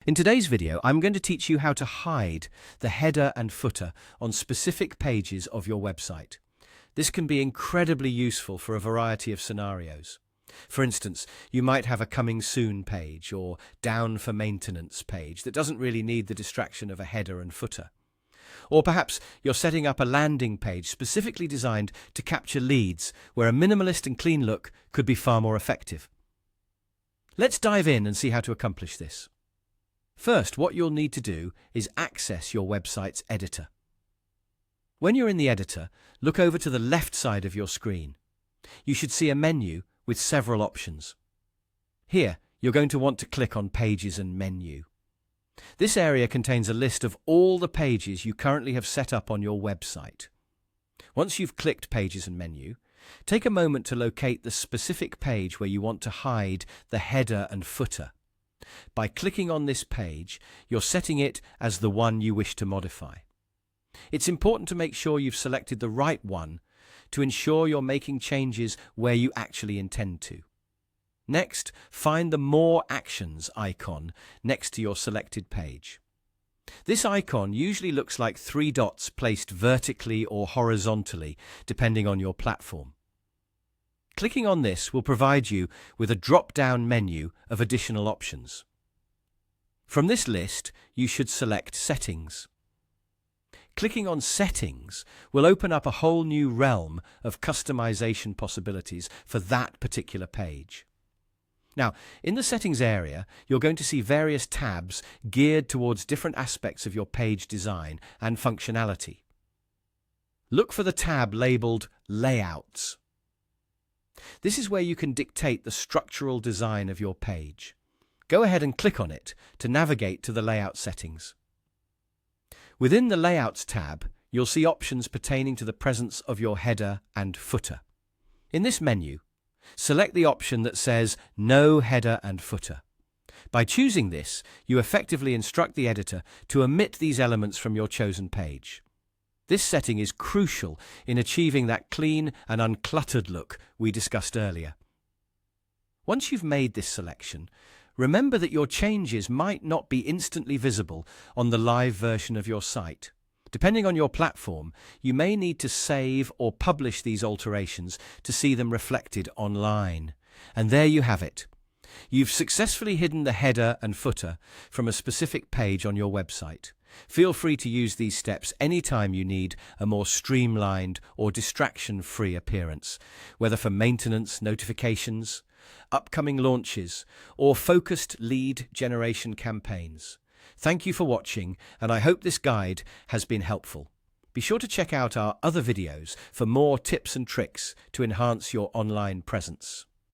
In today's video, I'm going to teach you how to hide the header and footer on specific pages of your website. This can be incredibly useful for a variety of scenarios. For instance, you might have a coming soon page or down for maintenance page that doesn't really need the distraction of a header and footer. Or perhaps you're setting up a landing page specifically designed to capture leads where a minimalist and clean look could be far more effective. Let's dive in and see how to accomplish this. First, what you'll need to do is access your website's editor. When you're in the editor, look over to the left side of your screen. You should see a menu with several options. Here, you're going to want to click on Pages and Menu. This area contains a list of all the pages you currently have set up on your website. Once you've clicked Pages and Menu, take a moment to locate the specific page where you want to hide the header and footer. By clicking on this page, you're setting it as the one you wish to modify. It's important to make sure you've selected the right one to ensure you're making changes where you actually intend to. Next, find the More Actions icon next to your selected page. This icon usually looks like three dots placed vertically or horizontally, depending on your platform. Clicking on this will provide you with a drop-down menu of additional options. From this list, you should select Settings. Clicking on Settings will open up a whole new realm of customization possibilities for that particular page. Now, in the Settings area, you're going to see various tabs geared towards different aspects of your page design and functionality. Look for the tab labeled Layouts. This is where you can dictate the structural design of your page. Go ahead and click on it to navigate to the layout settings. Within the Layouts tab, you'll see options pertaining to the presence of your header and footer. In this menu, select the option that says No Header and Footer. By choosing this, you effectively instruct the editor to omit these elements from your chosen page. This setting is crucial in achieving that clean and uncluttered look we discussed earlier. Once you've made this selection, remember that your changes might not be instantly visible on the live version of your site. Depending on your platform, you may need to save or publish these alterations to see them reflected online. And there you have it. You've successfully hidden the header and footer from a specific page on your website. Feel free to use these steps anytime you need a more streamlined or distraction-free appearance, whether for maintenance, notifications, upcoming launches, or focused lead generation campaigns. Thank you for watching, and I hope this guide has been helpful. Be sure to check out our other videos for more tips and tricks to enhance your online presence.